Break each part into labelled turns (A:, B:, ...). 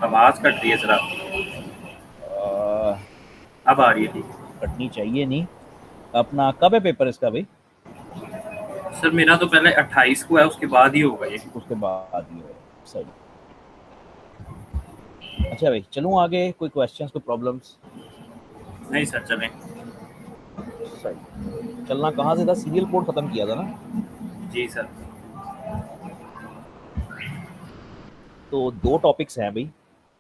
A: आवाज कट रही है जरा। अब आ रही है ठीक।
B: कटनी चाहिए नहीं। अपना कब है पेपर इसका भाई?
A: सर मेरा तो पहले 28 को है, उसके बाद ही होगा ये।
B: उसके बाद ही होगा। सही। अच्छा भाई चलूँ आगे, कोई क्वेश्चंस, कोई प्रॉब्लम्स?
A: नहीं सर चलें।
B: सही। चलना कहाँ से था? सीरियल कोड खत्म किया था ना?
A: जी सर।
B: तो दो टॉपिक्स हैं भाई।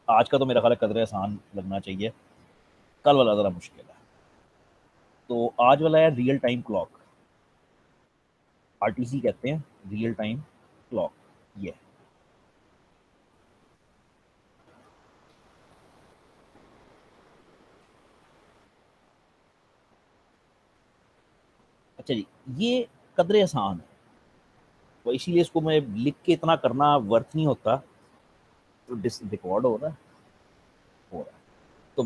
B: आज का तो मेरा ख्याल है कदर आसान लगना चाहिए, कल वाला ज़रा मुश्किल है। तो आज वाला है रियल टाइम क्लॉक, आरटीसी कहते हैं, रियल टाइम क्लॉक। ये अच्छा जी, ये कदर आसान है, तो इसीलिए इसको मैं लिख के इतना करना वर्थ नहीं होता। तो रिकॉर्ड हो रहा है। तो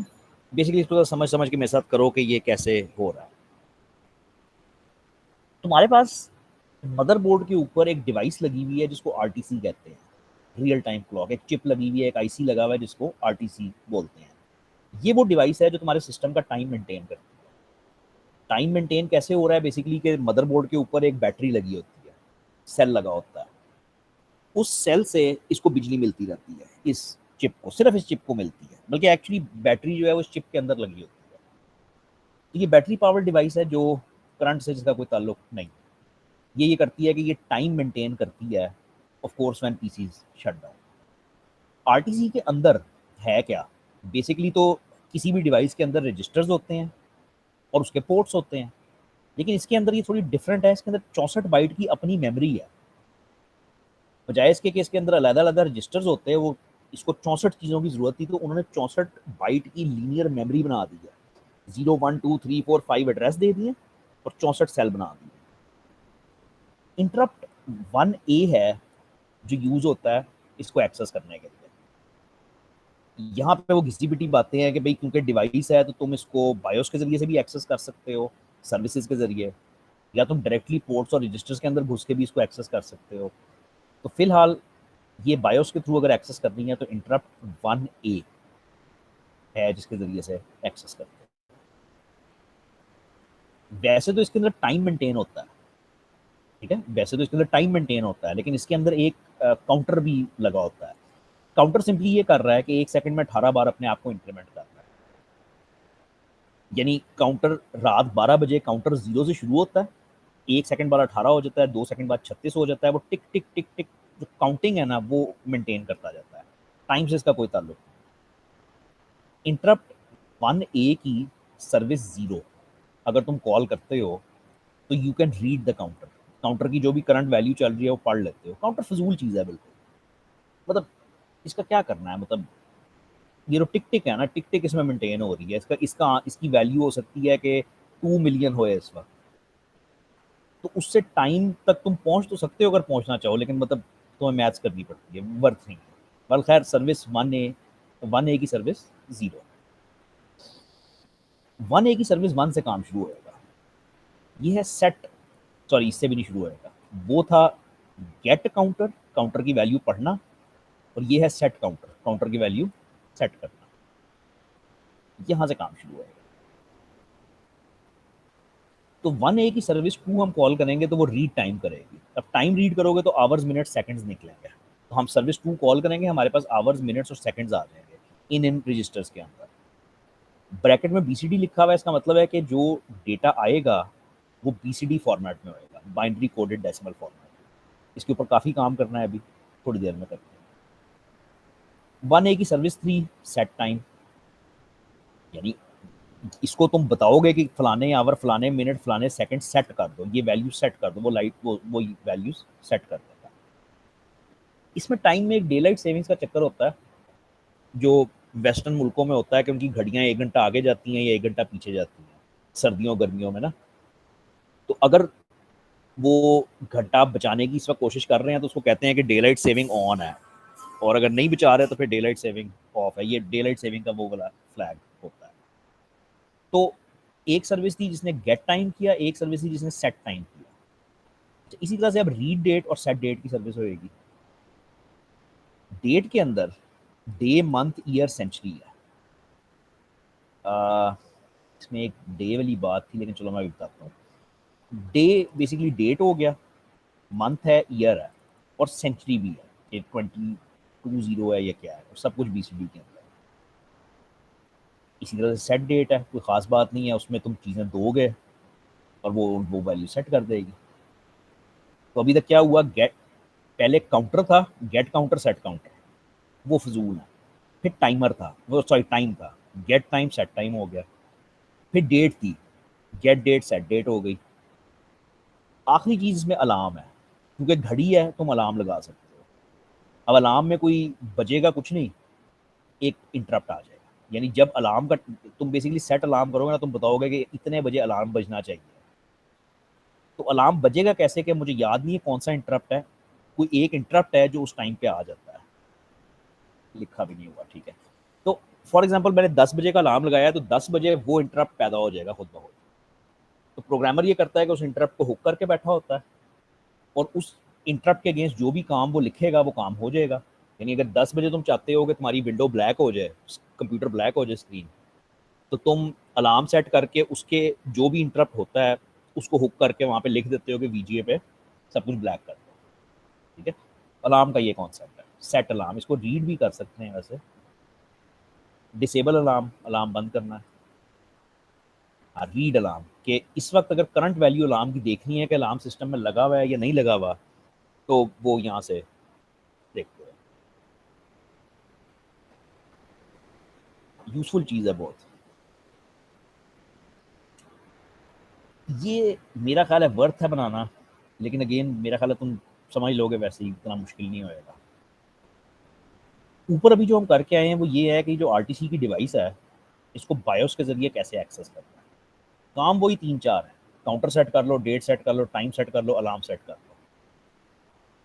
B: बेसिकली इसको समझ समझ के मेरे साथ करो कि ये कैसे हो रहा है। तुम्हारे पास मदरबोर्ड के ऊपर एक डिवाइस लगी हुई है जिसको आरटीसी कहते हैं, रियल टाइम क्लॉक। एक चिप लगी हुई है, एक आईसी लगा हुआ है जिसको आरटीसी बोलते हैं। ये वो डिवाइस है जो तुम्हारे सिस्टम का टाइम मेंटेन करती है। टाइम मेंटेन कैसे हो रहा है? बेसिकली कि मदरबोर्ड के ऊपर एक बैटरी लगी होती है, सेल लगा होता है। उस सेल से इसको बिजली मिलती रहती है, इस चिप को, सिर्फ इस चिप को मिलती है, बल्कि एक्चुअली बैटरी जो है वो इस चिप के अंदर लगी होती है। तो ये बैटरी पावर डिवाइस है जो करंट से जिसका कोई ताल्लुक नहीं। ये करती है कि ये टाइम मेंटेन करती है, of course when PCs shut down. RTC के अंदर है क्या? बेसिकली तो किसी भी डिवाइस के अंदर रजिस्टर्स होते हैं और उसके पोर्ट्स होते हैं, लेकिन इसके अंदर ये थोड़ी डिफरेंट है। इसके अंदर 64 बाइट की अपनी मेमोरी है, बजाय इसके कि इसके अंदर अलग अलग रजिस्टर्स होते हैं। वो इसको 64 चीज़ों की जरूरत थी, तो उन्होंने 64 बाइट की लीनियर मेमोरी बना दी है। 0 1 2 3 4 5 एड्रेस दे दिए और 64 सेल बना दिए। इंटरप्ट 1A है जो यूज होता है इसको एक्सेस करने के लिए। यहाँ पे वो घिसी पिटी बातें हैं कि भाई क्योंकि डिवाइस है तो तुम इसको बायोस के जरिए से भी एक्सेस कर सकते हो, सर्विसेज के जरिए, या तुम डायरेक्टली पोर्ट्स और रजिस्टर्स के अंदर घुस के भी इसको एक्सेस कर सकते हो। तो फिलहाल ये बायोस के थ्रू अगर एक्सेस करनी है तो इंटरप्ट 1A है जिसके जरिए से एक्सेस करते हैं। वैसे तो इसके अंदर टाइम मेंटेन होता है, ठीक है, वैसे तो इसके अंदर टाइम मेंटेन होता है, लेकिन इसके अंदर एक काउंटर भी लगा होता है। काउंटर सिंपली ये कर रहा है कि 1 सेकंड में 18 बार अपने आप को इंक्रीमेंट कर रहा है। यानी काउंटर रात 12 बजे काउंटर 0 से शुरू होता है, 1 सेकंड बाद 18 हो जाता है, 2 सेकंड बाद 36 हो जाता है। वो टिक टिक टिक टिक जो काउंटिंग है ना वो मेंटेन करता जाता है, टाइम से इसका कोई ताल्लुक नहीं। इंटरप्ट 1A की सर्विस 0, अगर तुम कॉल करते हो तो you can read the counter. Counter की जो भी करंट वैल्यू चल रही है वो पढ़ लेते हो। काउंटर फजूल चीज़ है बिल्कुल। मतलब इसका क्या करना है? मतलब ये जो टिक टिक है ना, टिक टिक इसमें मेंटेन हो रही है। इसका इसका इसकी वैल्यू हो सकती है कि 2 मिलियन हो इस वक्त। तो उससे टाइम तक तुम पहुंच तो सकते हो अगर पहुंचना चाहो, लेकिन मतलब तुम्हें मैथ्स करनी पड़ती है, वर्थ नहीं है। बल खैर, सर्विस 1A की सर्विस 0, 1A की सर्विस 1 से काम शुरू होएगा। ये है सेट, सॉरी इससे भी नहीं शुरू होएगा। वो था गेट काउंटर, काउंटर की वैल्यू पढ़ना, और ये है सेट काउंटर, काउंटर की वैल्यू सेट करना। यहां से काम शुरू होएगा। तो 1A की सर्विस 2 हम कॉल करेंगे तो वो रीड टाइम करेगी। अब टाइम रीड करोगे तो आवर्स मिनट सेकंड्स निकलेंगे। तो हम सर्विस 2 कॉल करेंगे, हमारे पास आवर्स मिनट्स और सेकंड्स आ जाएंगे इन रजिस्टर्स के अंदर। ब्रैकेट में बीसीडी लिखा हुआ है, इसका मतलब है कि जो डेटा आएगा वो बीसीडी फॉर्मेट में होएगा, बाइनरी कोडेड डेसिमल फॉर्मेट। इसके ऊपर काफ़ी काम करना है, अभी थोड़ी देर में करते हैं। 1A की सर्विस 3 सेट टाइम, यानी इसको तुम बताओगे कि फलाने आवर, फलाने मिनट, फलाने सेकंड सेट कर दो, ये वैल्यू सेट कर दो, वो लाइट वो वैल्यूज सेट कर देगा। इसमें टाइम में एक डे लाइट सेविंग्स का चक्कर होता है जो वेस्टर्न मुल्कों में होता है कि उनकी घड़ियां 1 घंटा आगे जाती हैं या 1 घंटा पीछे जाती हैं सर्दियों गर्मियों में ना। तो अगर वो घंटा बचाने की इस वक्त कोशिश कर रहे हैं तो उसको कहते हैं कि डे लाइट सेविंग ऑन है, और अगर नहीं बचा रहे तो फिर डे लाइट सेविंग ऑफ है। ये डे लाइट सेविंग का वो वाला फ्लैग होता है। तो एक सर्विस थी जिसने गेट टाइम किया, एक सर्विस थी जिसने सेट टाइम किया। तो इसी तरह से अब रीड डेट और सेट डेट की सर्विस होगी। डेट के अंदर डे मंथ ईयर सेंचुरी है। इसमें एक डे वाली बात थी, लेकिन चलो मैं भी बताता हूँ। डे बेसिकली डेट हो गया, मंथ है, ईयर है, और सेंचुरी भी है, ये 2020 है, ये क्या है, और सब कुछ BCD के अंदर है। इसी तरह से सेट डेट है, कोई ख़ास बात नहीं है, उसमें तुम चीज़ें दोगे और वो वैल्यू सेट कर देगी। तो अभी तक क्या हुआ, गेट पहले काउंटर था, गेट काउंटर सेट काउंटर, वो फजूल है। फिर टाइमर था, वो सॉरी टाइम था, गेट टाइम सेट टाइम हो गया। फिर डेट थी, गेट डेट सेट डेट हो गई। आखिरी चीज़ इसमें अलार्म है, क्योंकि घड़ी है, तुम अलार्म लगा सकते हो। अब अलार्म में कोई बजेगा कुछ नहीं, एक इंटरप्ट आ जाएगा। यानी जब अलार्म का तुम बेसिकली सेट अलार्म करोगे ना, तुम बताओगे कि इतने बजे अलार्म बजना चाहिए। तो अलार्म बजेगा कैसे, कि मुझे याद नहीं है कौन सा इंटरप्ट है, कोई एक इंटरप्ट है जो उस टाइम पे आ जाता है, लिखा भी नहीं हुआ, ठीक है। तो फॉर एग्जांपल मैंने 10 बजे का अलार्म लगाया, तो 10 बजे वो इंटरप्ट पैदा हो जाएगा खुद ब खुद। तो प्रोग्रामर ये करता है कि उस इंटरप्ट को हुक करके बैठा होता है, और उस इंटरप्ट के अगेंस्ट जो भी काम वो लिखेगा वो काम हो जाएगा। यानी अगर 10 बजे तुम चाहते हो कि तुम्हारी विंडो ब्लैक हो जाए, कंप्यूटर ब्लैक हो जाए स्क्रीन, तो तुम अलार्म सेट करके उसके जो भी इंटरप्ट होता है उसको हुक करके वहाँ पे लिख देते हो कि VGA पे सब कुछ ब्लैक कर दो, ठीक है। अलार्म का ये कॉन्सेप्ट है, सेट अलार्म। इसको रीड भी कर सकते हैं वैसे, डिसेबल अलार्म, अलार्म बंद करना है। रीड अलार्म के इस वक्त अगर करंट वैल्यू अलार्म की देखनी है कि अलार्म सिस्टम में लगा हुआ है या नहीं लगा हुआ, तो वो यहाँ से देखते हैं। यूजफुल चीज़ है बहुत। ये मेरा ख्याल है वर्थ है बनाना, लेकिन अगेन मेरा ख्याल है तुम समझ लोगे, वैसे ही इतना मुश्किल नहीं होएगा। ऊपर अभी जो हम करके आए हैं वो ये है कि जो RTC की डिवाइस है, इसको बायोस के ज़रिए कैसे एक्सेस करना है। काम वही 3-4 है, काउंटर सेट कर लो, डेट सेट कर लो, टाइम सेट कर लो, अलार्म सेट कर लो,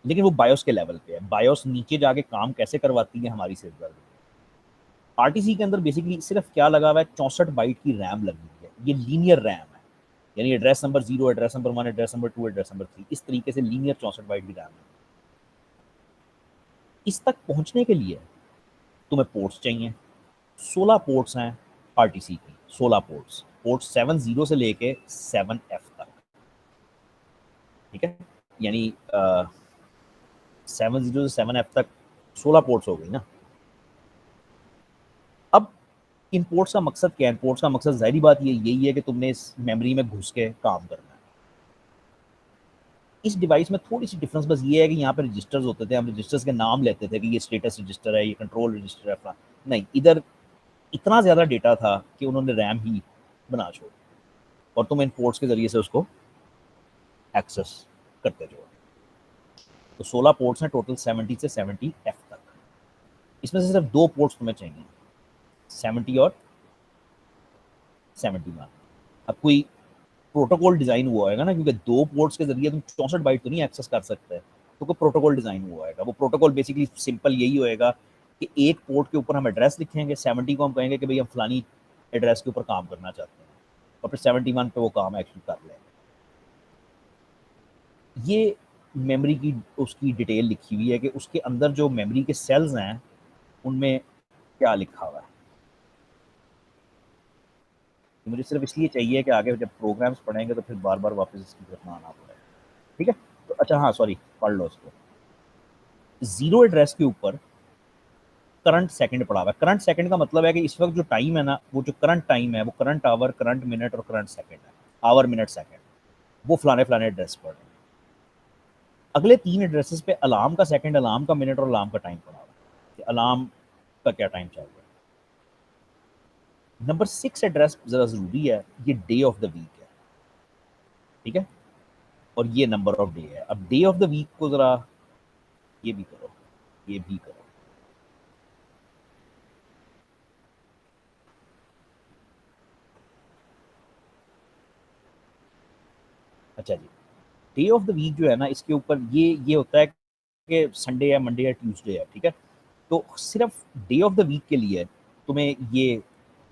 B: लेकिन वो बायोस के लेवल पे है। बायोस नीचे जाके काम कैसे करवाती है, हमारी सिरदर्द। RTC के अंदर बेसिकली सिर्फ क्या लगा हुआ है, 64 बाइट की रैम लगी हुई है, ये लीनियर रैम है। यानी address number 0, address number 1, address number 2, address number 3, इस तरीके से लीनियर 64 बाइट की रैम है। इस तक पहुंचने के लिए तुम्हें पोर्ट्स चाहिए। 16 पोर्ट्स हैं RTC की, 16 पोर्ट्स, पोर्ट 70 से लेके 7F तक, ठीक है। यानी 70 से 7F तक 16 पोर्ट्स हो गई ना। अब इन पोर्ट्स का मकसद क्या है? पोर्ट्स का मकसद ज़ाहिरी बात ये यही है कि तुमने इस मेमोरी में घुस के काम करना है। इस डिवाइस में थोड़ी सी डिफरेंस बस ये है कि यहाँ पे रजिस्टर्स होते थे, हम रजिस्टर्स के नाम लेते थे कि ये स्टेटस रजिस्टर है, ये कंट्रोल रजिस्टर है, नहीं, इधर इतना ज़्यादा डेटा था कि उन्होंने रैम ही बना छोड़ी और तुम इन पोर्ट्स के ज़रिए से उसको एक्सेस करते रहो। तो 16 पोर्ट्स हैं टोटल, 70 से 70F तक। इसमें से सिर्फ 2 पोर्ट्स तुम्हें चाहिए, 70 और 71। अब कोई प्रोटोकॉल डिज़ाइन हुआ होगा ना, क्योंकि 2 पोर्ट्स के ज़रिए तुम 64 बाइट तो नहीं एक्सेस कर सकते, तो कोई प्रोटोकॉल डिज़ाइन हुआ होगा। वो प्रोटोकॉल बेसिकली सिंपल यही होएगा कि एक पोर्ट के ऊपर हम एड्रेस लिखेंगे, 70 को हम कहेंगे कि भाई हम फलानी एड्रेस के ऊपर काम करना चाहते हैं, और फिर 71 पे वो काम एक्चुअली कर लेंगे। ये मेमोरी की उसकी डिटेल लिखी हुई है कि उसके अंदर जो मेमोरी के सेल्स हैं उनमें क्या लिखा हुआ है। मुझे सिर्फ इसलिए चाहिए कि आगे जब प्रोग्राम्स पढ़ेंगे तो फिर बार बार वापस इसकी तरफ ना आना पड़े, ठीक है। तो अच्छा, हाँ सॉरी, पढ़ लो इसको। 0 एड्रेस के ऊपर करंट सेकंड पड़ा हुआ है। करंट सेकंड का मतलब है कि इस वक्त जो टाइम है ना, वो जो करंट टाइम है वो करंट आवर, करंट मिनट और करंट सेकंड है। आवर, मिनट, सेकंड, वो फलाने फलाने एड्रेस पर है। अगले 3 एड्रेसेस पे अलार्म का सेकंड, अलार्म का मिनट और अलार्म का टाइम पड़ा हुआ है कि अलार्म का क्या टाइम चल रहा है। नंबर 6 एड्रेस ज़रा ज़रूरी है, ये डे ऑफ द वीक है, ठीक है, और ये नंबर ऑफ डे है। अब डे ऑफ द वीक को ज़रा ये भी करो, ये भी करो। अच्छा जी, डे ऑफ द वीक जो है ना, इसके ऊपर ये होता है कि संडे है, मंडे है, ट्यूसडे है, ठीक है। तो सिर्फ डे ऑफ द वीक के लिए तुम्हें ये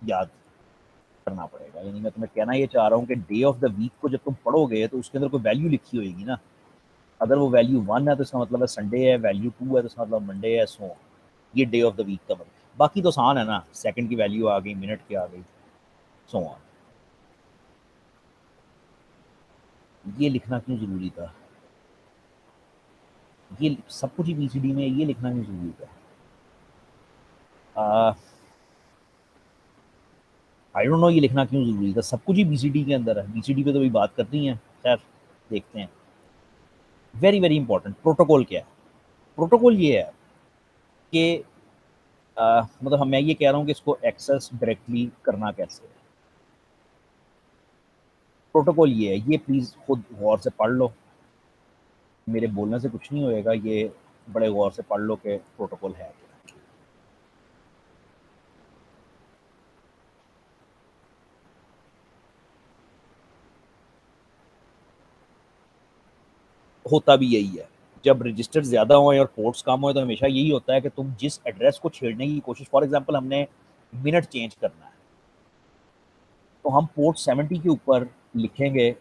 B: याद करना पड़ेगा। यानी मैं तुम्हें कहना ये चाह रहा हूँ कि डे ऑफ द वीक को जब तुम पढ़ोगे तो उसके अंदर कोई वैल्यू लिखी होगी ना। अगर वो वैल्यू 1 है तो इसका मतलब है संडे है, वैल्यू 2 है तो इसका मतलब मंडे है, सो। ये डे ऑफ द वीक का मतलब। बाकी तो आसान है ना, सेकंड की वैल्यू आ गई, मिनट की आ गई, सो ऑन। ये लिखना क्यों ज़रूरी था? ये सब कुछ ही बीसीडी में, ये लिखना क्यों ज़रूरी था? आई डोंट नो ये लिखना क्यों ज़रूरी था, सब कुछ ही बीसीडी के अंदर है, बीसीडी पे तो भी बात करनी है। खैर देखते हैं। वेरी वेरी इंपॉर्टेंट, प्रोटोकॉल क्या है? प्रोटोकॉल ये है कि मतलब मैं ये कह रहा हूँ कि इसको एक्सेस डायरेक्टली करना कैसे है। प्रोटोकॉल ये है, ये प्लीज़ खुद गौर से पढ़ लो, मेरे बोलने से कुछ नहीं होएगा, ये बड़े गौर से पढ़ लो कि प्रोटोकॉल है क्या। होता भी यही है, जब रजिस्टर ज़्यादा हों और पोर्ट्स कम हों तो हमेशा यही होता है कि तुम जिस एड्रेस को छेड़ने की कोशिश, फॉर एग्जांपल हमने मिनट चेंज करना है, तो हम पोर्ट 70 के ऊपर लिखेंगे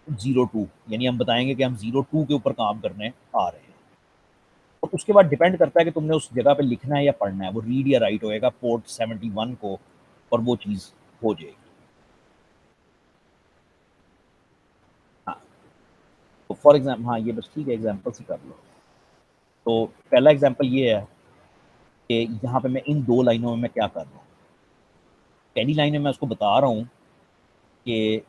B: 02, यानी हम बताएंगे कि हम 02 के ऊपर काम करने आ रहे हैं। और उसके बाद डिपेंड करता है कि तुमने उस जगह पे लिखना है या पढ़ना है, वो रीड या राइट होएगा पोर्ट 71 को, और वो चीज़ हो जाएगी। हाँ, तो फॉर एग्जाम्पल, हाँ ये बस ठीक है, एग्जाम्पल से कर लो। तो पहला एग्जाम्पल ये है कि यहाँ पे मैं इन 2 लाइनों में मैं क्या कर रहा हूँ। पहली लाइन में मैं उसको बता रहा हूँ कि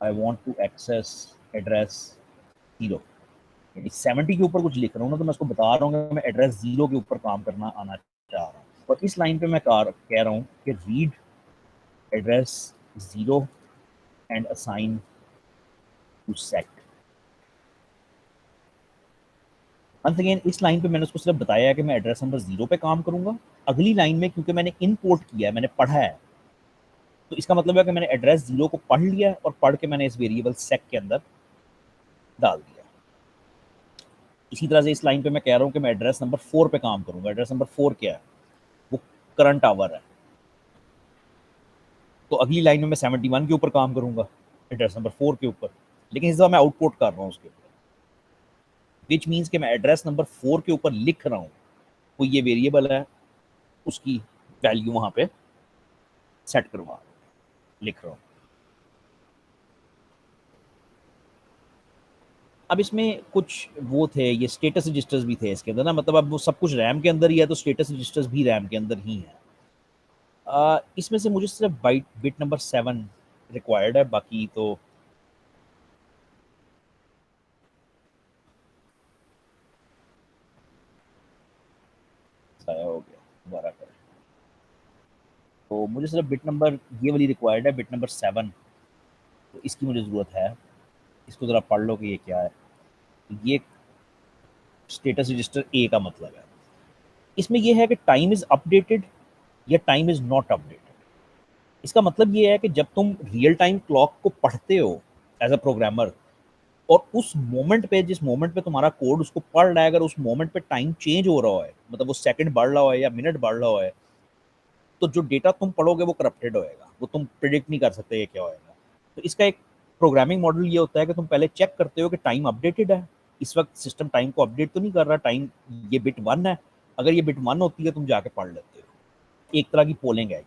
B: I want to access address 0, यानी 70 के ऊपर कुछ लिख रहा हूँ ना, तो मैं उसको बता रहा हूँ कि मैं एड्रेस 0 के ऊपर काम करना आना चाह रहा हूँ। और इस लाइन पे मैं कह रहा हूँ कि read address 0 and assign to set. Once again इस लाइन पे मैंने उसको सिर्फ बताया है कि मैं एड्रेस नंबर 0 पे काम करूंगा। अगली लाइन में क्योंकि मैंने इनपोर्ट किया है, मैंने पढ़ा है, तो इसका मतलब है कि मैंने एड्रेस 0 को पढ़ लिया और पढ़ के मैंने इस वेरिएबल सेक के अंदर डाल दिया। इसी तरह से इस लाइन पे मैं कह रहा हूँ कि मैं एड्रेस नंबर 4 पे काम करूंगा। एड्रेस नंबर 4 क्या है? वो करंट आवर है। तो अगली लाइन में मैं 71 के ऊपर काम करूंगा, एड्रेस नंबर 4 के ऊपर, लेकिन इस दफा मैं आउटपुट कर रहा हूँ उसके ऊपर, विच मीन्स कि मैं एड्रेस नंबर 4 के ऊपर लिख रहा हूँ, कोई ये वेरिएबल है उसकी वैल्यू वहां पे सेट करवा लिख रहा हूँ। अब इसमें कुछ वो थे, ये स्टेटस रजिस्टर्स भी थे इसके अंदर ना, मतलब अब वो सब कुछ रैम के अंदर ही है, तो स्टेटस रजिस्टर्स भी रैम के अंदर ही है। इसमें से मुझे सिर्फ बिट नंबर 7 रिक्वायर्ड है, बाकी तो साया हो गया, दोबारा करें। तो मुझे सिर्फ बिट नंबर ये वाली रिक्वायर्ड है, बिट नंबर 7, तो इसकी मुझे ज़रूरत है। इसको ज़रा पढ़ लो कि ये क्या है। ये स्टेटस रजिस्टर ए का मतलब है, इसमें ये है कि टाइम इज़ अपडेटेड या टाइम इज़ नॉट अपडेटेड। इसका मतलब ये है कि जब तुम रियल टाइम क्लॉक को पढ़ते हो एज अ प्रोग्रामर, और उस मोमेंट पे, जिस मोमेंट पे तुम्हारा कोड उसको पढ़ रहा है, अगर उस मोमेंट पे टाइम चेंज हो रहा है, मतलब वो सेकंड बढ़ रहा है या मिनट बढ़ रहा है, तो जो डेटा तुम पढ़ोगे वो करप्टेड होएगा, वो तुम प्रिडिक्ट नहीं कर सकते ये क्या होएगा। तो इसका एक प्रोग्रामिंग मॉडल ये होता है कि तुम पहले चेक करते हो कि टाइम अपडेटेड है, इस वक्त सिस्टम टाइम को अपडेट तो नहीं कर रहा, टाइम ये बिट 1 है, अगर ये बिट 1 होती है तुम जाके पढ़ लेते हो। एक तरह की पोलिंग है।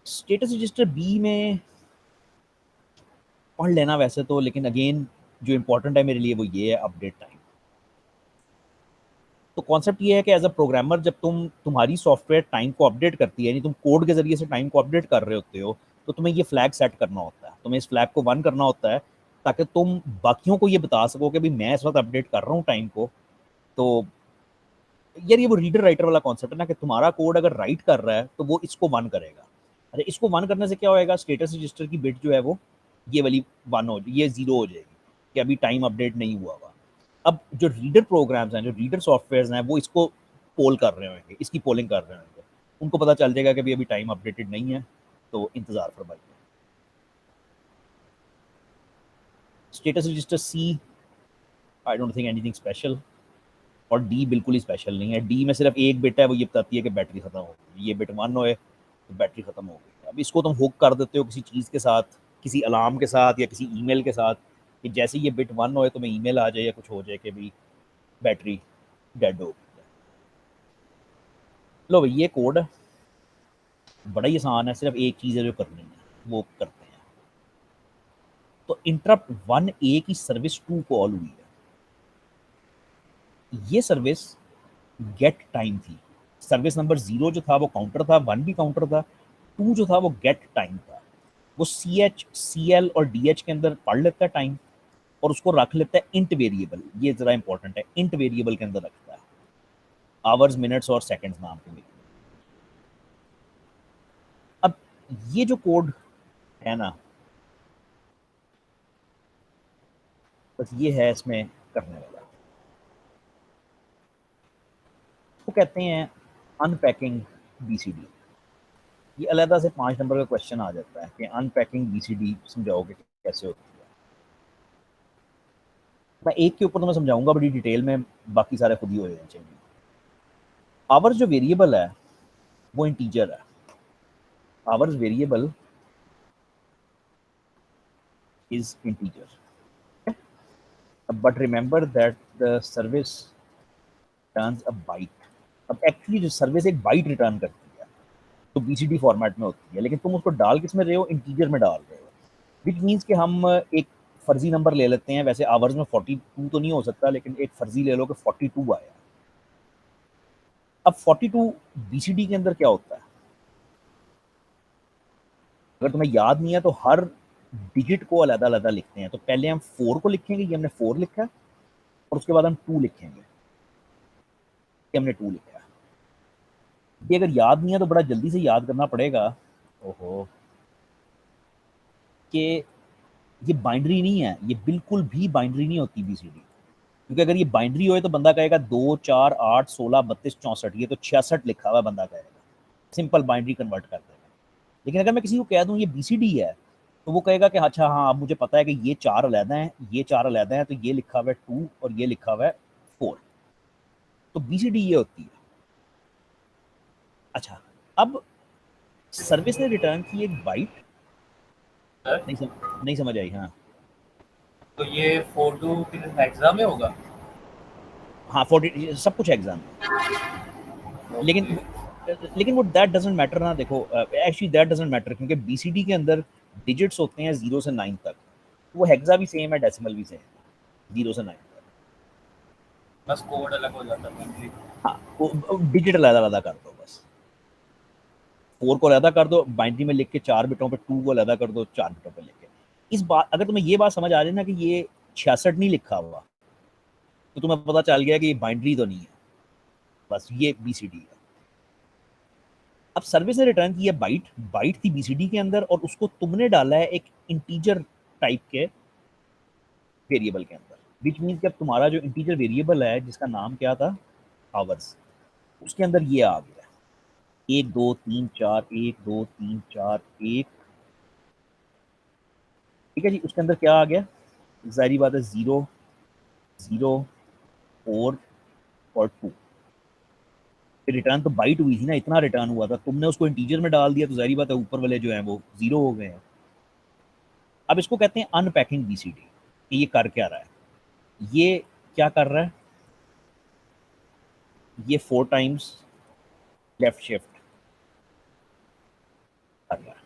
B: स्टेटस रजिस्टर बी में पढ़ लेना वैसे तो, लेकिन अगेन जो इंपॉर्टेंट है मेरे लिए वो ये है अपडेट टाइम। तो कॉन्सेप्ट ये है कि एज अ प्रोग्रामर जब तुम्हारी सॉफ्टवेयर टाइम को अपडेट करती है, यानी तुम कोड के जरिए से टाइम को अपडेट कर रहे होते हो, तो तुम्हें ये फ्लैग सेट करना होता है, तुम्हें इस फ्लैग को 1 करना होता है, ताकि तुम बाकियों को ये बता सको कि भाई मैं इस वक्त अपडेट कर रहा हूँ टाइम को। तो यार ये वो रीडर राइटर वाला कॉन्सेप्ट है ना, कि तुम्हारा कोड अगर राइट कर रहा है तो वो इसको 1 करेगा। अरे इसको 1 करने से क्या होएगा, स्टेटस रजिस्टर की बिट जो है वो ये वाली 1 हो, ये 0 हो जाएगी कि अभी टाइम अपडेट नहीं हुआ हुआ। अब जो रीडर प्रोग्राम्स हैं, जो रीडर सॉफ्टवेयर्स हैं, वो इसको पोल कर रहे होंगे, इसकी पोलिंग कर रहे होंगे, उनको पता चल जाएगा कि भाई अभी टाइम अपडेटेड नहीं है, तो इंतजार फरमाइए। Status register C, I don't think anything special. और डी बिल्कुल ही स्पेशल नहीं है। डी में सिर्फ एक बिट है, वो ये बताती है कि बैटरी खत्म हो गई, ये बिट 1 होए तो बैटरी खत्म हो गई। अब इसको तुम हुक कर देते हो किसी चीज़ के साथ, किसी अलार्म के साथ या किसी ईमेल के साथ, कि जैसे ये बिट 1 होए तो मैं ईमेल आ जाए या कुछ हो जाए कि भाई बैटरी डेड हो गई है। लो भाई ये कोड है, बड़ा ही आसान है, सिर्फ एक चीज़ है जो करनी है, वो करते हैं। तो इंटरप्ट 1A की सर्विस 2 कॉल हुई है। ये सर्विस गेट टाइम थी। सर्विस नंबर 0 जो था वो काउंटर था, 1 भी काउंटर था, 2 जो था वो गेट टाइम था। वो CH, CL और DH के अंदर पढ़ लेता है टाइम और उसको रख लेता है इंट वेरिएबल। ये जरा इंपॉर्टेंट है, इंट वेरिएबल के अंदर रखता है, आवर्स, मिनट्स और सेकंड्स नाम के वेरिएबल। अब ये जो कोड है ना, बस ये है इसमें करने वाला। वो कहते हैं अनपैकिंग BCD। ये अलहदा से 5 नंबर का क्वेश्चन आ जाता है कि अनपैकिंग BCD समझाओगे कैसे होती है। मैं एक के ऊपर तो मैं समझाऊंगा बड़ी डिटेल में, बाकी सारे खुद ही हो जाने चाहिए। आवर्स जो वेरिएबल है वो इंटीजर है। Ours variable is integer, but remember that the service returns a byte. अब एक्चुअली जो सर्विस एक बाइट रिटर्न करती है तो BCD फॉर्मेट में होती है, लेकिन तुम उसको डाल किस में रहे हो, इंटीजर में डाल रहे हो। विच मीन्स कि हम एक फर्जी नंबर ले लेते हैं, वैसे आवर्स में 42 तो नहीं हो सकता, लेकिन एक फर्जी ले लो कि 42 आया। अब 42 BCD के अंदर क्या होता है, अगर तुम्हें याद नहीं है तो हर डिजिट को अलग अलग लिखते हैं। तो पहले हम 4 को लिखेंगे, ये हमने 4 लिखा है, और उसके बाद हम 2 लिखेंगे, ये हमने 2 लिखा है। ये अगर याद नहीं है तो बड़ा जल्दी से याद करना पड़ेगा। ओहो, कि ये बाइनरी नहीं है, ये बिल्कुल भी बाइनरी नहीं होती BCD। क्योंकि अगर ये बाइनरी हो तो बंदा कहेगा 2 4 8 16 32 64, ये तो 66 लिखा हुआ बंदा कहेगा, सिंपल बाइनरी कन्वर्ट कर देगा। लेकिन अगर मैं किसी को कह दूं ये BCD है तो वो कहेगा कि अच्छा हाँ, अब मुझे पता है कि ये 4 अलहदा हैं, ये 4 अलहदा हैं, तो ये लिखा हुआ है 2 और ये लिखा हुआ है 4। तो BCD ये होती है। अच्छा, अब सर्विस ने रिटर्न की एक बाइट। नहीं समझ आई। हाँ
A: तो ये फोटो किस हेक्सा में होगा?
B: हाँ, 40 सब कुछ एग्जाम में। लेकिन
A: ओके।
B: लेकिन वो दैट डजंट मैटर ना, देखो एक्चुअली दैट डजंट मैटर, क्योंकि BCD के अंदर डिजिट्स होते हैं 0 से 9 तक। वो हेक्सा भी सेम है, डेसिमल भी सेम है, 0 से 9 तक।
A: बस कोड अलग हो जाता है।
B: हाँ, वो डिजिट अलग अलग कर दो बस। 4 को अलग कर दो बाइनरी में लिख के 4 बिटों पे, 2 को अलग कर दो 4 बिटों पे लिख के। इस बात, अगर तुम्हें ये बात समझ आ रही ना कि ये 66 नहीं लिखा हुआ, तो तुम्हें पता चल गया कि ये बाइनरी तो नहीं है, बस ये BCD है। अब सर्विस ने रिटर्न की है बाइट, बाइट थी BCD के अंदर और उसको तुमने डाला है एक इंटीजर टाइप के वेरिएबल के अंदर। विच मीन्स कि अब तुम्हारा जो इंटीजर वेरिएबल है जिसका नाम क्या था, आवर्स, उसके अंदर ये आ गया 1 2 3 4 1 2 3 4 1। ठीक है जी, उसके अंदर क्या आ गया, जाहिर बात है 0 0 4 और 2। रिटर्न तो बाइट हुई थी ना, इतना रिटर्न हुआ था, तुमने उसको इंटीजर में डाल दिया तो जाहिर बात है ऊपर वाले जो है वो 0 हो गए हैं। अब इसको कहते हैं अनपैकिंग BCD। ये कर क्या रहा है, ये क्या कर रहा है, ये 4 टाइम्स लेफ्ट शिफ्ट कर रहा है।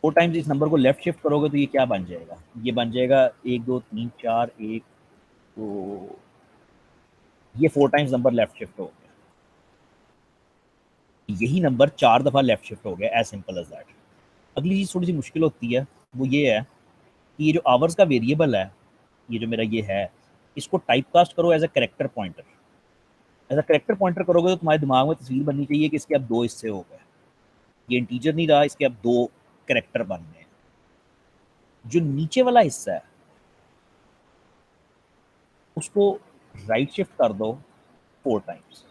B: 4 टाइम्स इस नंबर को लेफ्ट शिफ्ट करोगे तो ये क्या बन जाएगा, ये बन जाएगा 1 2 3 4 1। तो ये 4 टाइम्स नंबर लेफ्ट शिफ्ट हो गया, यही नंबर 4 दफ़ा लेफ्ट शिफ्ट हो गया, एज सिंपल एज दैट। अगली चीज़ थोड़ी सी मुश्किल होती है, वो ये है कि ये जो आवर्स का वेरिएबल है, ये जो मेरा ये है, इसको टाइप कास्ट करो as a character pointer. As a character pointer करोगे तो तुम्हारे दिमाग में तस्वीर बननी चाहिए कि इसके अब 2 हिस्से हो गए, ये इंटीजर नहीं रहा, इसके अब 2 करेक्टर बन गए। जो नीचे वाला हिस्सा है उसको राइट शिफ्ट कर दो 4 टाइम्स।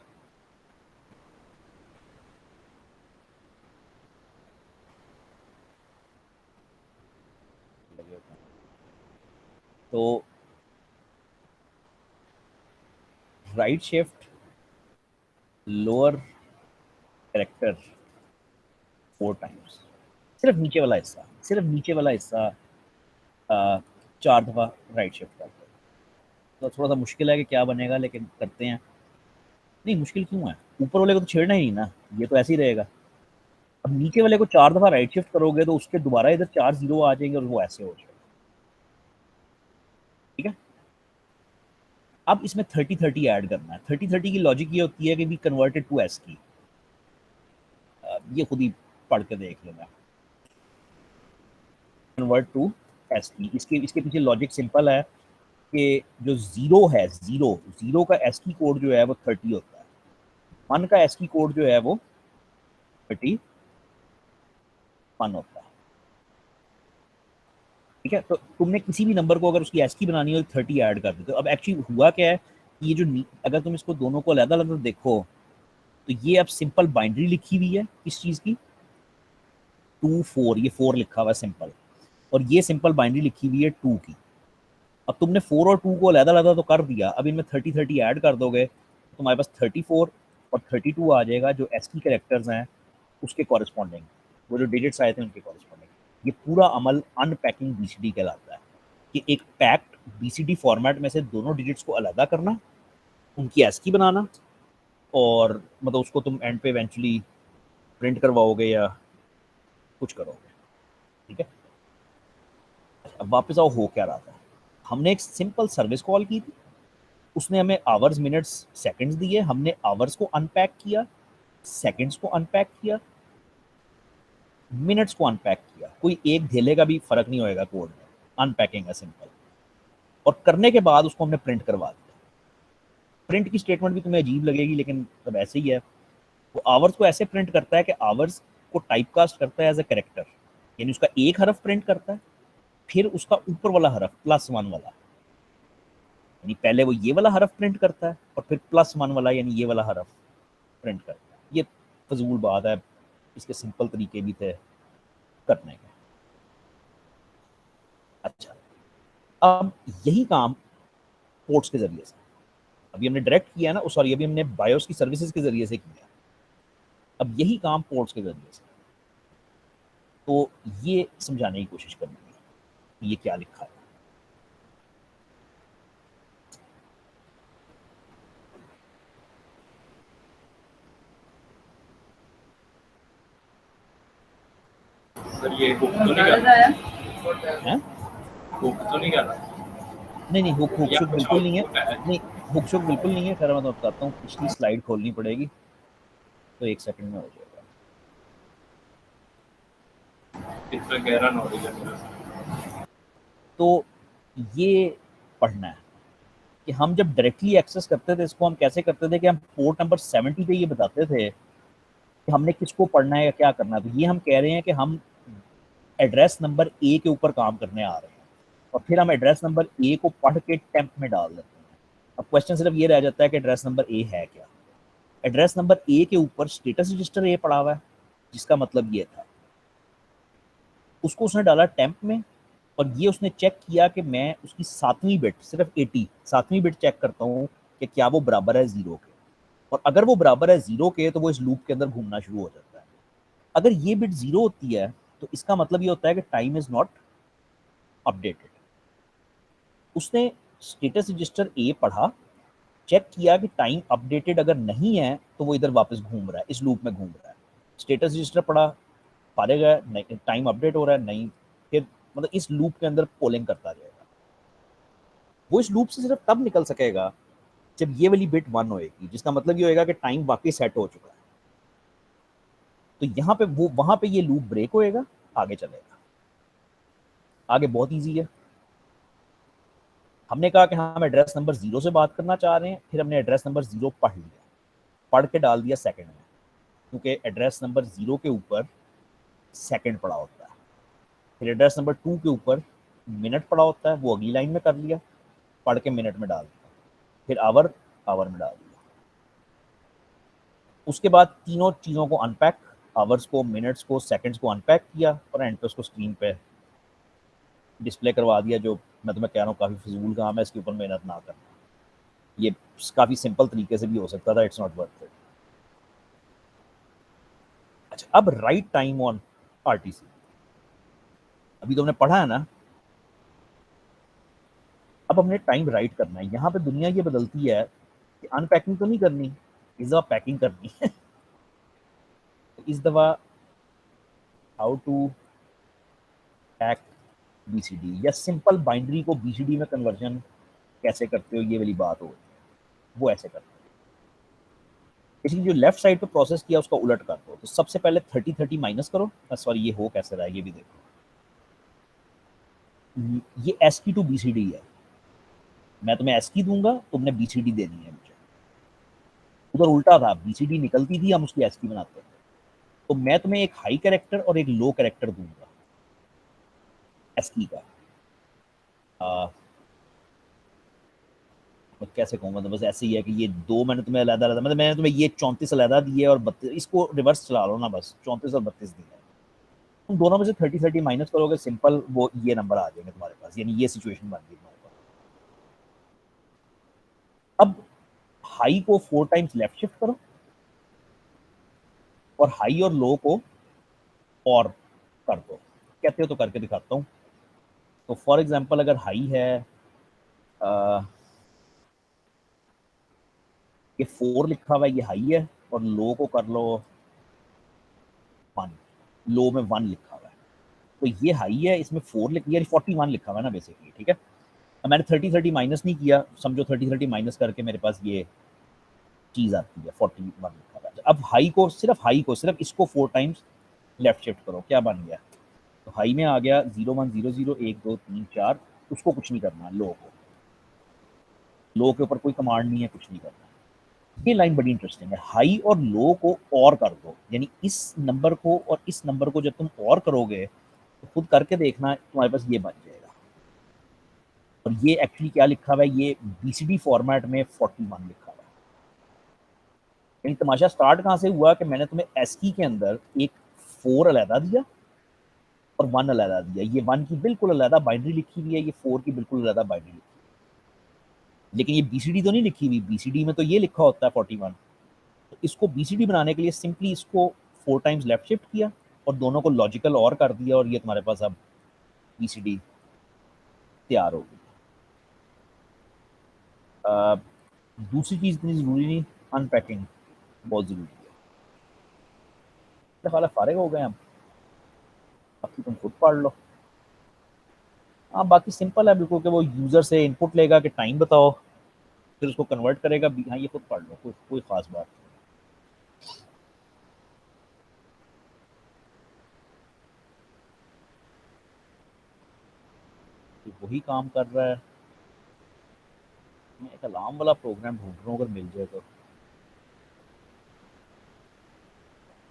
B: तो right shift lower character 4 times, सिर्फ नीचे वाला हिस्सा, सिर्फ नीचे वाला हिस्सा 4 दफ़ा राइट शिफ्ट करते हैं। तो थोड़ा सा मुश्किल है कि क्या बनेगा, लेकिन करते हैं। नहीं मुश्किल क्यों है, ऊपर वाले को तो छेड़ना ही नहीं ना, ये तो ऐसे ही रहेगा। अब नीचे वाले को 4 दफ़ा राइट शिफ्ट करोगे तो उसके दोबारा इधर 4 0 आ जाएंगे और वो ऐसे हो जाएगा। ठीक है, अब इसमें 30-30 ऐड करना है। 30-30 की लॉजिक ये होती है कि वी कन्वर्टेड टू एस की। ये खुद ही पढ़ के देख लेना, कन्वर्ट टू एस की। इसके इसके पीछे लॉजिक सिंपल है कि जो जीरो है, जीरो जीरो का एस की कोड जो है वो 30 होता है, 1 का एस की कोड जो है वो 31 होता है। ठीक है, तो तुमने किसी भी नंबर को अगर उसकी एस की बनानी हो तो 30 ऐड कर देते हो। अब एक्चुअली हुआ क्या है, ये जो अगर तुम इसको दोनों को अलग अलग देखो तो ये अब सिंपल बाइनरी लिखी हुई है किस चीज़ की, 2 4, ये 4 लिखा हुआ है सिंपल, और ये सिंपल बाइनरी लिखी हुई है 2 की। अब तुमने 4 और 2 को अलग अलग तो कर दिया, अब इनमें 30-30 ऐड कर दोगे तो तुम्हारे पास 34 और 32 आ जाएगा, जो एस की कैरेक्टर्स हैं उसके कॉरेस्पॉन्डिंग, वो जो डिजिट्स आए थे उनके कॉरेस्पॉन्डिंग। ये पूरा अमल अनपैकिंग बीसीडी कहलाता है, कि एक पैक्ड बीसीडी फॉर्मेट में से दोनों डिजिट्स को अलग करना, उनकी एस की बनाना, और मतलब उसको तुम एंड पे इवेंचुअली प्रिंट करवाओगे या कुछ करोगे। ठीक है, अब वापस आओ, हो क्या रहा था। हमने एक सिंपल सर्विस कॉल की थी, उसने हमें आवर्स मिनट्स सेकंड्स दिए, हमने आवर्स को अनपैक किया, सेकंड्स को अनपैक किया, मिनट्स को अनपैक किया। कोई एक धेले का भी फर्क नहीं होएगा कोड में, अनपैकिंग है सिंपल। और करने के बाद उसको हमने प्रिंट करवा दिया। प्रिंट की स्टेटमेंट भी तुम्हें अजीब लगेगी, लेकिन तब ऐसे ही है। वो आवर्स को ऐसे प्रिंट करता है कि आवर्स को टाइपकास्ट करता है एज अ कैरेक्टर, यानी उसका एक हरफ प्रिंट करता है, फिर उसका ऊपर वाला हरफ +1 वाला, यानी पहले वो ये वाला हरफ प्रिंट करता है और फिर +1 वाला यानी ये वाला हरफ प्रिंट करता है। ये फजूल बात है, इसके सिंपल तरीके भी थे करने के। अच्छा, अब यही काम पोर्ट्स के जरिए से, अभी हमने डायरेक्ट किया ना, सॉरी अभी हमने बायोस की सर्विसेज के जरिए से किया, अब यही काम पोर्ट्स के जरिए से। तो ये समझाने की कोशिश करनी है कि ये क्या लिखा है।
A: सर ये हुक तो नहीं कर रहा
B: हैं?
A: हुक तो नहीं कर रहा
B: नहीं हुक हुक
A: या
B: शुक
A: कुछ
B: बिल्कुल नहीं है।
A: आउटपुट है।
B: नहीं, हुक शुक बिल्कुल नहीं है। खैर मैं तो बताता हूँ, पिछली स्लाइड खोलनी पड़ेगी, तो 1 सेकंड में हो जाएगा।
A: इतना गहरा नॉलेज है मेरा।
B: तो ये पढ़ना है कि हम जब डायरेक्टली एक्सेस करते थे इसको, हम कैसे करते थे कि हम पोर्ट नंबर 70 पे ये बताते थे कि हमने किसको पढ़ना है या क्या करना है। तो ये हम कह रहे हैं कि हम एड्रेस नंबर ए के ऊपर काम करने आ रहे हैं, और फिर हम एड्रेस नंबर ए को पढ़ के टेम्प में डाल देते हैं। अब क्वेश्चन सिर्फ ये रह जाता है कि एड्रेस नंबर ए है क्या। एड्रेस नंबर ए के ऊपर स्टेटस रजिस्टर ए पड़ा हुआ है, जिसका मतलब ये था, उसको उसने डाला टेम्प में, और ये उसने चेक किया कि मैं उसकी 7वीं बिट, सिर्फ 80 7वीं बिट चेक करता हूँ कि क्या वो बराबर है 0 के, और अगर वो बराबर है 0 के तो वो इस लूप के अंदर घूमना शुरू हो जाता है। अगर ये बिट 0 होती है तो इसका मतलब ये होता है कि टाइम इज नॉट अपडेटेड। उसने स्टेटस रजिस्टर ए पढ़ा, चेक किया कि टाइम अपडेटेड अगर नहीं है तो वो इधर वापस घूम रहा है, इस लूप में घूम रहा है। स्टेटस रजिस्टर पढ़ा, फारे गया, नहीं टाइम अपडेट हो रहा है, नहीं, फिर मतलब इस लूप के अंदर पोलिंग करता जाएगा। वो इस लूप से सिर्फ तब निकल सकेगा जब ये वाली बिट 1 होएगी, जिसका मतलब ये होएगा कि टाइम वाकई सेट हो चुका है। तो यहाँ पे वो, वहां पे ये लूप ब्रेक होएगा, आगे चलेगा। आगे बहुत ईजी है। हमने कहा कि हम एड्रेस नंबर 0 से बात करना चाह रहे हैं, फिर हमने एड्रेस नंबर 0 पढ़ लिया, पढ़ के डाल दिया सेकंड में, क्योंकि एड्रेस नंबर 0 के ऊपर सेकंड पड़ा होता है। फिर एड्रेस नंबर 2 के ऊपर मिनट पड़ा होता है, वो अगली लाइन में कर लिया, पढ़ के मिनट में डाल दिया। फिर आवर, आवर में डाल दिया। उसके बाद तीनों चीज़ों को अनपैक, आवर्स को, मिनट्स को, सेकंड्स को अनपैक किया, और एंड पे उसको स्क्रीन पे डिस्प्ले करवा दिया। जो मैं तुम्हें कह रहा हूँ काफ़ी फजूल काम है, इसके ऊपर मेहनत ना करना। ये काफ़ी सिंपल तरीके से भी हो सकता था, इट्स नॉट वर्थ इट। अच्छा, अब राइट टाइम ऑन आरटीसी, अभी तुमने पढ़ा है ना अब हमने टाइम राइट करना है। यहाँ पे दुनिया ये बदलती है कि अनपैकिंग तो नहीं करनी, इस दफ़ा पैकिंग करनी है। इस दफ़ा हाउ टू पैक बीसीडी या सिंपल बाइनरी को बीसीडी में कन्वर्जन कैसे करते हो, ये वाली बात हो, वो ऐसे करते हो। इसलिए जो लेफ्ट साइड पे प्रोसेस किया उसका उलट कर दो। तो सबसे पहले 30-30 माइनस करो। सॉरी, ये हो कैसे रहा है ये भी देखो। ये एस की टू बीसीडी है, मैं तुम्हें एस की दूंगा, तुमने बीसीडी देनी है मुझे। उधर उल्टा था, बीसीडी निकलती थी, हम उसकी एस की बनाते थे। तो मैं तुम्हें एक हाई कैरेक्टर और एक लो कैरेक्टर दूंगा एस की का। मैं कैसे कहूँगा, तो बस ऐसे ही है कि ये दो मैंने तुम्हें अलग-अलग, मतलब मैंने तुम्हें ये 34 अलग दिए और 32, इसको रिवर्स चला लो ना, बस 34 और 32 दिए। तुम दोनों में से 30-30 माइनस करोगे, सिंपल वो ये नंबर आ जाएंगे तुम्हारे पास, यानी ये सिचुएशन बन गई तुम्हारे पास। अब हाई को 4 टाइम्स लेफ्ट शिफ्ट करो और हाई और लो को और कर दो। कहते हो तो करके दिखाता हूँ। तो फॉर एग्जांपल अगर हाई है ये 4 लिखा हुआ है, ये हाई है, और लो को कर लो 1, लो में 1 लिखा हुआ है, तो ये हाई है, इसमें 4 लिखा, यानी 41 लिखा हुआ है ना बेसिकली, ठीक है। अब मैंने 30-30 माइनस नहीं किया, समझो 30-30 माइनस करके मेरे पास ये चीज़ आती है 41 लिखा हुआ है। अब हाई को सिर्फ इसको 4 टाइम्स लेफ्ट शिफ्ट करो, क्या बन गया, तो हाई में आ गया 0100 1 2 3 4, उसको कुछ नहीं करना, लो के ऊपर कोई कमांड नहीं है, कुछ नहीं करना। ये लाइन बड़ी इंटरेस्टिंग है, हाई और लो को और कर दो, यानी इस नंबर को और इस नंबर को जब तुम और करोगे तो खुद करके देखना, तुम्हारे पास ये बन जाएगा। और ये एक्चुअली क्या लिखा हुआ है, ये बीसीडी फॉर्मेट में 41 लिखा हुआ है। यानी तमाशा स्टार्ट कहाँ से हुआ कि मैंने तुम्हें एसकी के अंदर एक 4 अलहदा दिया और 1 अलहदा दिया। ये 1 की बिल्कुल अलहदा बाइनरी लिखी हुई है, ये 4 की बिल्कुल अलहदा बाइनरी लिखी हुई है, लेकिन ये बीसीडी तो नहीं लिखी हुई। बीसीडी में तो ये लिखा होता है 41। तो इसको बीसीडी बनाने के लिए सिंपली इसको 4 टाइम्स लेफ्ट शिफ्ट किया और दोनों को लॉजिकल और कर दिया, और ये तुम्हारे पास अब बीसीडी तैयार हो गई। दूसरी चीज़ इतनी ज़रूरी नहीं, अनपैकिंग बहुत ज़रूरी है। ख्याल फारिग हो गए हम, बाकी तुम खुद पढ़ लो। हाँ, बाकी सिंपल है बिल्कुल कि वो यूज़र से इनपुट लेगा कि टाइम बताओ, फिर उसको कन्वर्ट करेगा। हाँ, ये खुद पढ़ लो, कोई ख़ास बात नहीं। वही काम कर रहा है। मैं एक अलार्म वाला प्रोग्राम ढूंढ रहा हूँ, अगर मिल जाए तो।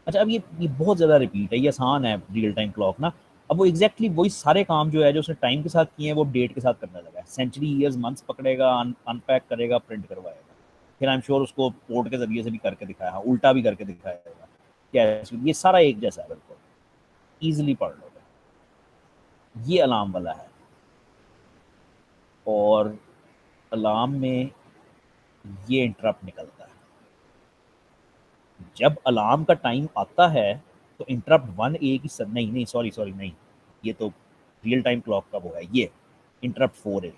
B: अच्छा, अब ये बहुत ज़्यादा रिपीट है, ये आसान है रियल टाइम क्लॉक ना। अब वो एग्जैक्टली वही सारे काम जो है जो उसने टाइम के साथ किए हैं वो डेट के साथ करने लगा है। सेंचुरी, ईयर्स, मंथ्स पकड़ेगा, अनपैक करेगा, प्रिंट करवाएगा, फिर आई एम श्योर उसको पोर्ट के जरिए से भी करके दिखाया, उल्टा भी करके दिखाएगा। क्या ये सारा एक जैसा है, बिल्कुल ईजिली पढ़ लो। ये अलार्म वाला है, और अलार्म में ये इंटरप्ट निकलता है। जब अलार्म का टाइम आता है तो इंटरप्ट 1A की नहीं सॉरी नहीं, ये तो रियल टाइम क्लॉक का वो है, ये इंटरप्ट 4A।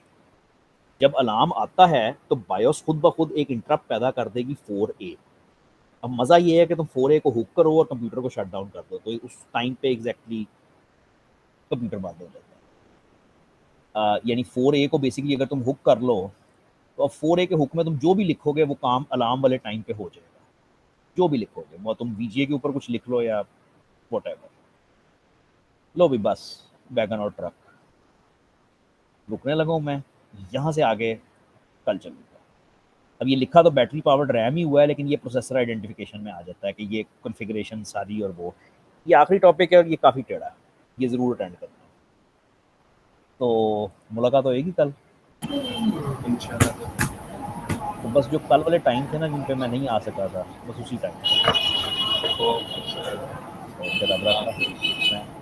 B: जब अलार्म आता है तो बायोस खुद ब खुद एक इंटरप्ट पैदा कर देगी 4A। अब मज़ा ये है कि तुम 4A को हुक करो और कंप्यूटर को शट डाउन कर दो, तो उस टाइम पे एग्जैक्टली कंप्यूटर बंद हो जाता है। यानी 4A को बेसिकली अगर तुम हुक कर लो तो अब 4A के हुक में तुम जो भी लिखोगे वो काम अलार्म वाले टाइम पे हो जाएगा। जो भी लिखोगे, वो तुम VGA के ऊपर कुछ लिख लो या व्हाटएवर। लो भी, बस वैगन और ट्रक। रुकने लगा हूँ मैं, यहाँ से आगे कल चलूँगा। अब ये लिखा तो बैटरी पावर्ड रैम ही हुआ है, लेकिन ये प्रोसेसर आइडेंटिफिकेशन में आ जाता है कि ये कॉन्फ़िगरेशन सारी, और वो ये आखिरी टॉपिक है और ये काफ़ी टेढ़ा है, ये ज़रूर अटेंड करना। तो मुलाकात होएगी कल
A: इंशाल्लाह।
B: तो बस जो कल वाले टाइम थे ना जिन पे मैं नहीं आ सका था, बस उसी टाइम।
A: Okay sir.
B: ओके, रब रखा।